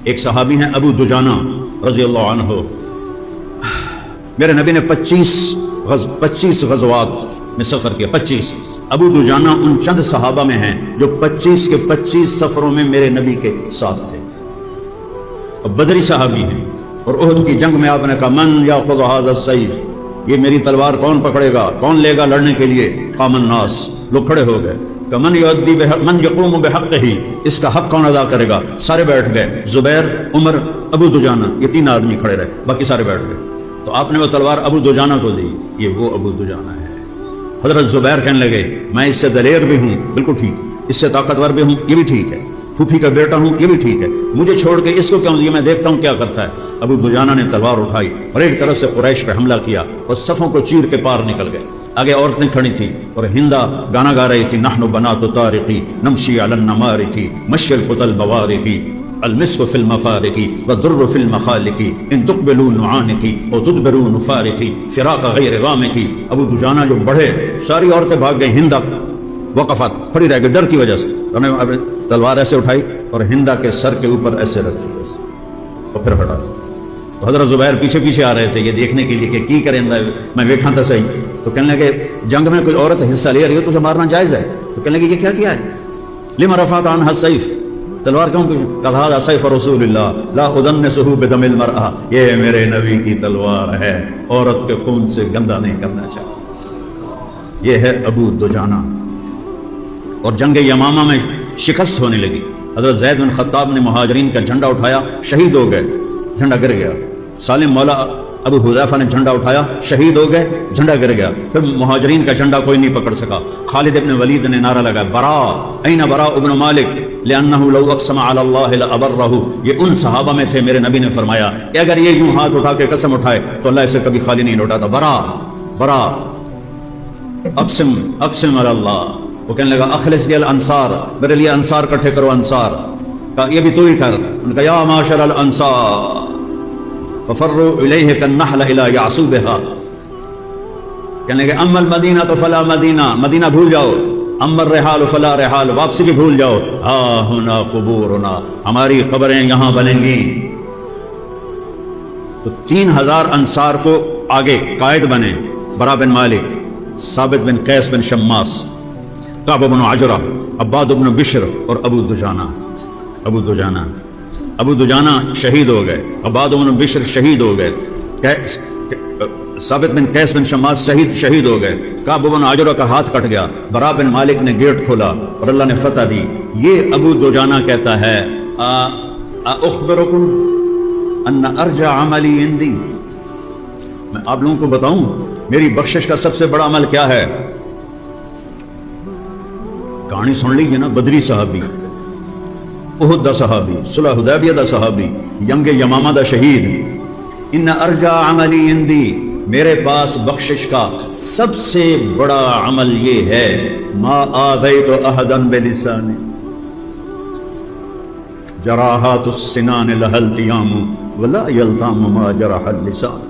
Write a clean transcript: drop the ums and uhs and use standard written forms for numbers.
ایک صحابی ہیں ابو دجانہ رضی اللہ عنہ، میرے نبی نے 25 غزوات میں سفر کیا، 25۔ ابو دجانہ ان چند صحابہ میں ہیں جو 25 کے 25 سفروں میں میرے نبی کے ساتھ تھے، اور بدری صحابی ہیں۔ اور احد کی جنگ میں آپ نے کہا من یاخذ ھذا السیف، یہ میری تلوار کون پکڑے گا، کون لے گا لڑنے کے لیے؟ قام الناس، لوگ کھڑے ہو گئے کہ من یقوم بحقہ، اس کا حق کون ادا کرے گا؟ سارے بیٹھ گئے، زبیر، عمر، ابو دجانہ، یہ 3 آدمی کھڑے رہے، باقی سارے بیٹھ گئے۔ تو آپ نے وہ تلوار ابو دجانہ کو دی، یہ وہ ابو دجانہ ہے۔ حضرت زبیر کہنے لگے میں اس سے دلیر بھی ہوں، بالکل ٹھیک، اس سے طاقتور بھی ہوں، یہ بھی ٹھیک ہے، پھوپھی کا بیٹا ہوں، یہ بھی ٹھیک ہے، مجھے چھوڑ کے اس کو کیوں دیا، میں دیکھتا ہوں کیا کرتا ہے۔ ابو دجانہ نے تلوار اٹھائی اور ایک طرف سے قریش پہ حملہ کیا اور صفوں کو چیر کے پار نکل گئے۔ آگے عورتیں کھڑی تھیں اور ہندا گانا گا رہی تھی، نحن بنات طارق نمشی علی النمارق مشی القتل البوارق المسک فی المفارق والدر فی المخالق ان تقبلوا نعانق او تدبروا نفارق فراق غیر غامق۔ ابو دجانہ جو بڑھے، ساری عورتیں بھاگ گئیں، ہندا وقفت کھڑی رہ گئی ڈر کی وجہ سے۔ انہوں نے تلوار ایسے اٹھائی اور ہندا کے سر کے اوپر ایسے رکھی ایسے، اور پھر ہٹا۔ تو حضرت زبیر پیچھے پیچھے آ رہے تھے یہ دیکھنے کے لیے کہ کی کریں، میں دیکھا تھا صحیح۔ تو کہنے لگے جنگ میں کوئی عورت حصہ لے رہی ہو تو اسے مارنا جائز ہے؟ تو کہنے لگے یہ کیا کیا ہے؟ لما رفعت عنها السیف، تلوار کیوں کی؟ قال هذا سیف رسول اللہ لا ادنسه بدم المرأة، یہ میرے نبی کی تلوار ہے، عورت کے خون سے گندا نہیں کرنا چاہتا۔ یہ ہے ابو دجانہ۔ اور جنگ یمامہ میں شکست ہونے لگی، حضرت زید بن خطاب نے مہاجرین کا جھنڈا اٹھایا، شہید ہو گئے، جھنڈا گر گیا۔ سالم مولا ابو حذیفہ نے جھنڈا اٹھایا، شہید ہو گئے، جھنڈا گر گیا۔ پھر مہاجرین کا جھنڈا کوئی نہیں پکڑ سکا۔ خالد ابن ولید نے نعرہ لگایا براء این براء ابن مالک لأنه لو اقسم على الله لأبره، یہ ان صحابہ میں تھے، میرے نبی نے فرمایا کہ اگر یہ یوں ہاتھ اٹھا کے قسم اٹھائے تو اللہ اسے کبھی خالی نہیں لوٹاتا۔ براء اقسم علی اللہ۔ وہ کہنے لگا اخلص لي الانصار، میرے لیے انصار کٹھے کرو، انصار کہا یہ بھی تو ہی کر۔ ان کا یا معاشر الانصار ففروا الیہ کالنحل الی یعصوبها، کہنے لگے اما المدینہ فلا مدینہ، مدینہ بھول جاؤ، اما الرحال فلا رحال، واپسی بھی بھول جاؤ، ہا ہنا قبورنا، ہماری قبریں یہاں بنیں گی۔ تو 3000 انصار کو آگے قائد بنے، برا بن مالک، ثابت بن قیس بن شماس، کعب بن عجرہ، عباد بن بشر اور ابو دجانہ شہید ہو گئے، عباد بن بشر شہید ہو گئے، ثابت بن قیس بن شماس شہید ہو گئے، کعب بن عجرہ کا ہاتھ کٹ گیا، برا بن مالک نے گیٹ کھولا اور اللہ نے فتح دی۔ یہ ابو دجانہ کہتا ہے اخبرکم ان ارجع عملی عندی، میں آپ لوگوں کو بتاؤں میری بخشش کا سب سے بڑا عمل کیا ہے؟ کہانی سن لیجیے نا، بدری صحابی، احد دا صحابی، صلح حدیبیہ دا صحابی، ینگ یمامہ دا شہید۔ ان ارجع عملی عندی، میرے پاس بخشش کا سب سے بڑا عمل یہ ہے ما آذیت احدا بلسانی جراحات السنان لها التیام ولا یلتام ما جرح اللسان،